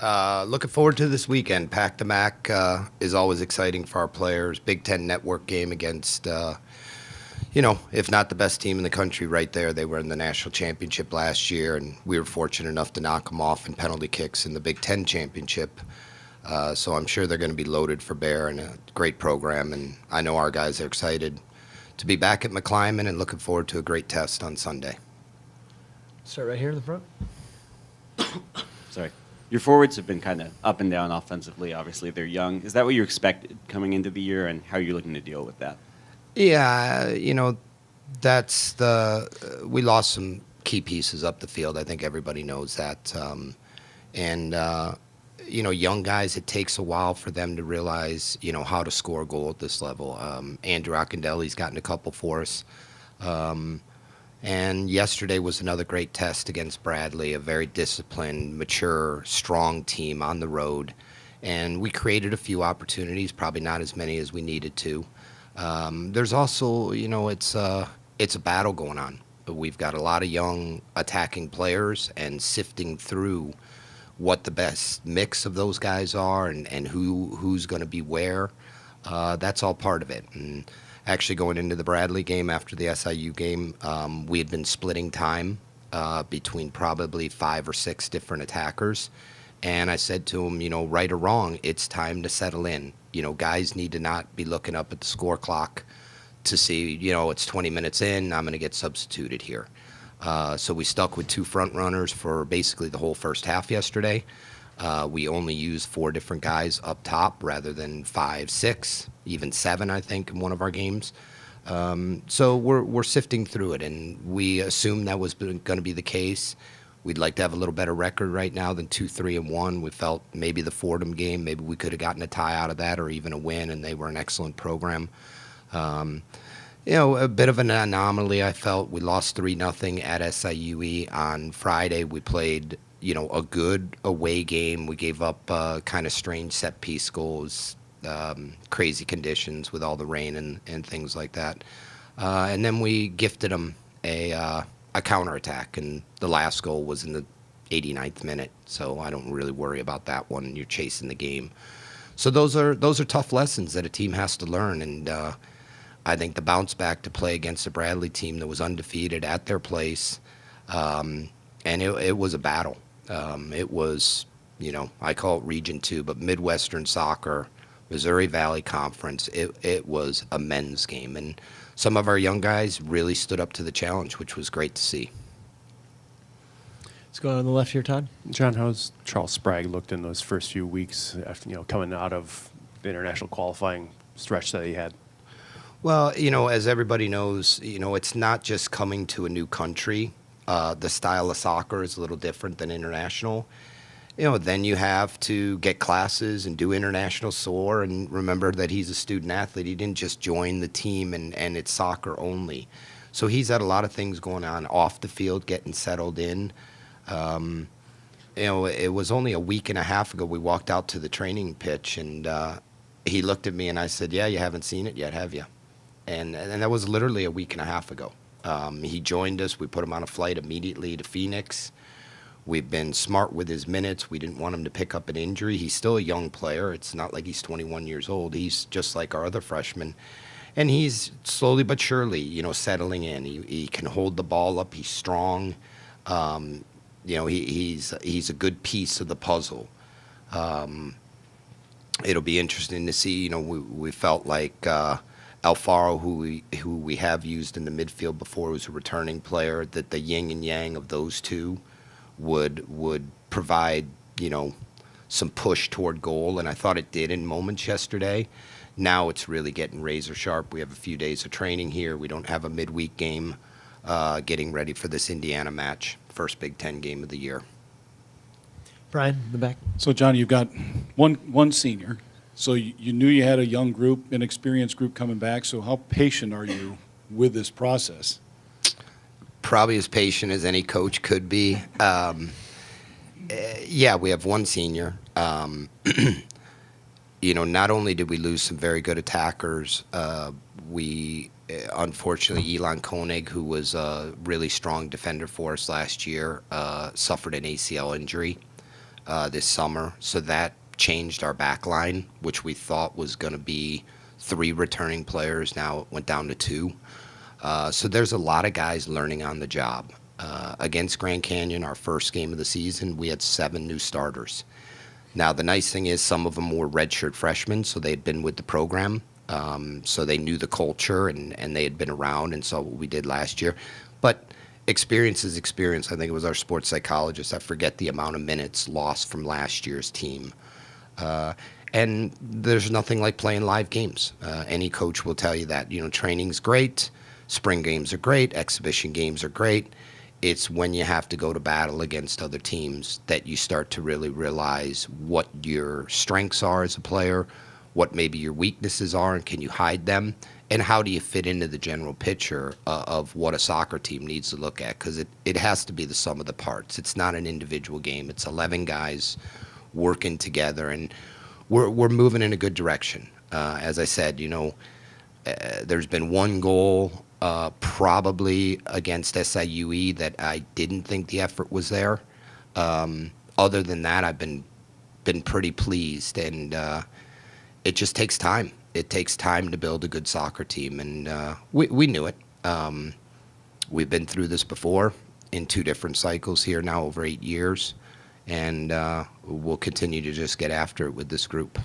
Looking forward to this weekend. Pack the Mac is always exciting for our players. Big Ten Network game against, if not the best team in the country right there. They were in the national championship last year, and we were fortunate enough to knock them off in penalty kicks in the Big Ten championship. So I'm sure they're going to be loaded for bear and a great program. And I know our guys are excited to be back at McClyman and looking forward to a great test on Sunday. Start right here in the front. Sorry. Your forwards have been kind of up and down offensively. Obviously, they're young. Is that what you expected coming into the year, and how are you looking to deal with that? Yeah, we lost some key pieces up the field. I think everybody knows that. Young guys, it takes a while for them to realize, how to score a goal at this level. Andrew Akindelli's gotten a couple for us. And yesterday was another great test against Bradley, a very disciplined, mature, strong team on the road. And we created a few opportunities, probably not as many as we needed to. There's also, it's a battle going on. We've got a lot of young attacking players, and sifting through what the best mix of those guys are and who's going to be where, that's all part of it. And actually going into the Bradley game after the SIU game, we had been splitting time between probably 5 or 6 different attackers. And I said to him, right or wrong, it's time to settle in. Guys need to not be looking up at the score clock to see, it's 20 minutes in, I'm going to get substituted here. So we stuck with 2 front runners for basically the whole first half yesterday. We only used 4 different guys up top rather than 5, 6, even 7, I think, in one of our games. So we're sifting through it, and we assumed that was going to be the case. We'd like to have a little better record right now than 2-3-1. We felt maybe the Fordham game, maybe we could have gotten a tie out of that or even a win, and they were an excellent program. A bit of an anomaly, I felt. We lost 3-0 at SIUE. On Friday, we played, a good away game. We gave up kind of strange set-piece goals, crazy conditions with all the rain and things like that. And then we gifted them a counterattack, and the last goal was in the 89th minute, so I don't really worry about that one. You're chasing the game. So those are tough lessons that a team has to learn, and I think the bounce back to play against the Bradley team that was undefeated at their place, and it was a battle. It was, I call it Region 2, but Midwestern Soccer, Missouri Valley Conference, it was a men's game. And some of our young guys really stood up to the challenge, which was great to see. Let's go on the left here, Todd. John, how's Charles Sprague looked in those first few weeks after, coming out of the international qualifying stretch that he had? Well, as everybody knows, it's not just coming to a new country. The style of soccer is a little different than international. Then you have to get classes and do international SOAR, and remember that he's a student athlete. He didn't just join the team and it's soccer only. So he's had a lot of things going on off the field, getting settled in. It was only a week and a half ago we walked out to the training pitch, and he looked at me and I said, "Yeah, you haven't seen it yet, have you?" And that was literally a week and a half ago. He joined us. We put him on a flight immediately to Phoenix. We've been smart with his minutes. We didn't want him to pick up an injury. He's still a young player. It's not like he's 21 years old. He's just like our other freshmen. And he's slowly but surely, settling in. He can hold the ball up. He's strong. He's a good piece of the puzzle. It'll be interesting to see. We felt like Alfaro, who we have used in the midfield before, was a returning player, that the yin and yang of those two would provide, some push toward goal, and I thought it did in moments yesterday. Now it's really getting razor sharp. We have a few days of training here. We don't have a midweek game, getting ready for this Indiana match, first Big Ten game of the year. Brian, in the back. So, John, you've got one senior. So you knew you had a young group, an experienced group coming back. So how patient are you with this process? Probably as patient as any coach could be. Yeah, we have one senior. Not only did we lose some very good attackers, we unfortunately, Elon Koenig, who was a really strong defender for us last year, suffered an ACL injury. this summer, so that changed our back line, which we thought was going to be 3 returning players. Now it went down to 2. So there's a lot of guys learning on the job. Against Grand Canyon, our first game of the season, we had 7 new starters. Now, the nice thing is some of them were redshirt freshmen, so they'd been with the program. So they knew the culture and they had been around and saw what we did last year. But experience is experience. I think it was our sports psychologist. I forget the amount of minutes lost from last year's team. And there's nothing like playing live games. Any coach will tell you that. You know, training's great. Spring games are great. Exhibition games are great. It's when you have to go to battle against other teams that you start to really realize what your strengths are as a player, what maybe your weaknesses are, and can you hide them, and how do you fit into the general picture of what a soccer team needs to look at, because it has to be the sum of the parts. It's not an individual game. It's 11 guys working together, and we're moving in a good direction. As I said, you know, there's been one goal probably against SIUE that I didn't think the effort was there. Other than that, I've been pretty pleased, and it just takes time. It takes time to build a good soccer team, and we knew it. We've been through this before in 2 different cycles here now over 8 years, and we'll continue to just get after it with this group.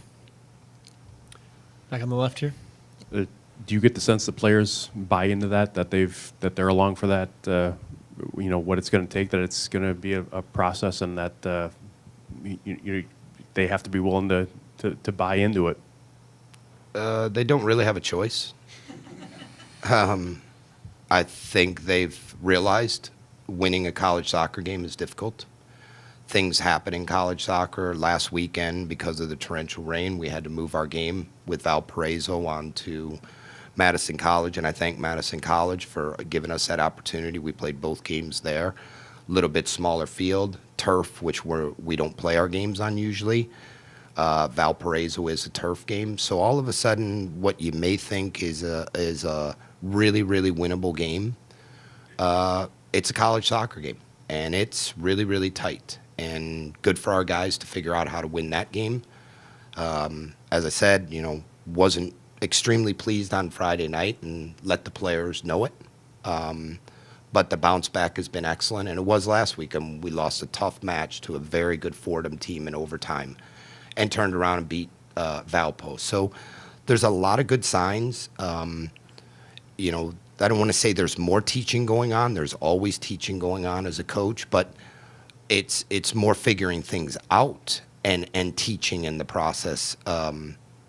Back on the left here. Do you get the sense the players buy into that they're along for that? You know what it's going to take, that it's going to be a process, and that they have to be willing to buy into it. They don't really have a choice. I think they've realized winning a college soccer game is difficult. Things happen in college soccer. Last weekend, because of the torrential rain, we had to move our game with Valparaiso onto Madison College, and I thank Madison College for giving us that opportunity. We played both games there. A little bit smaller field, turf, which we don't play our games on usually. Valparaiso is a turf game, so all of a sudden, what you may think is a really, really winnable game, it's a college soccer game, and it's really, really tight, and good for our guys to figure out how to win that game. As I said, you know, wasn't extremely pleased on Friday night and let the players know it. But the bounce back has been excellent, and it was last week, and we lost a tough match to a very good Fordham team in overtime and turned around and beat Valpo. So there's a lot of good signs. You know, I don't want to say there's more teaching going on. There's always teaching going on as a coach, but it's more figuring things out and teaching in the process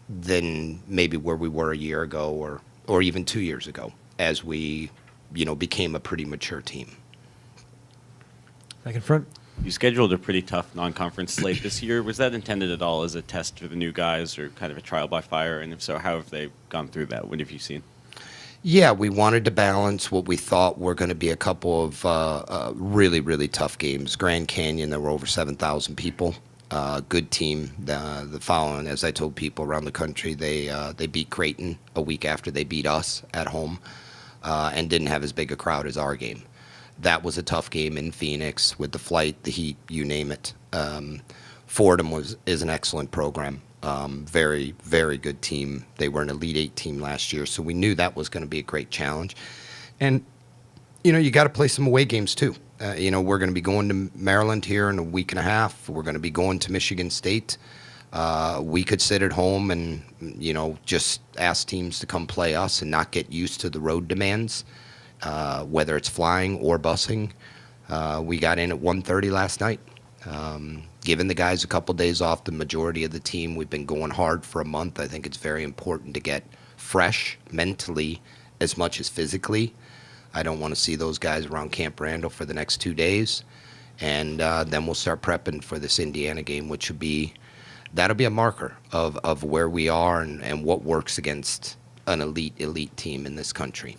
than maybe where we were a year ago or even 2 years ago, as we, you know, became a pretty mature team. Back in front. You scheduled a pretty tough non-conference slate this year. Was that intended at all as a test for the new guys, or kind of a trial by fire? And if so, how have they gone through that? What have you seen? Yeah, we wanted to balance what we thought were going to be a couple of really, really tough games. Grand Canyon, there were over 7,000 people. Good team. The following, as I told people around the country, they beat Creighton a week after they beat us at home, and didn't have as big a crowd as our game. That was a tough game in Phoenix with the flight, the heat, you name it. Fordham is an excellent program. Very, very good team. They were an Elite 8 team last year, so we knew that was going to be a great challenge. And, you know, you got to play some away games too. You know, we're going to be going to Maryland here in a week and a half. We're going to be going to Michigan State. We could sit at home and, you know, just ask teams to come play us and not get used to the road demands, whether it's flying or busing. We got in at 1:30 last night. Giving the guys a couple days off, the majority of the team, we've been going hard for a month. I think it's very important to get fresh mentally as much as physically. I don't want to see those guys around Camp Randall for the next 2 days. And then we'll start prepping for this Indiana game, which that'll be a marker of where we are and what works against an elite team in this country.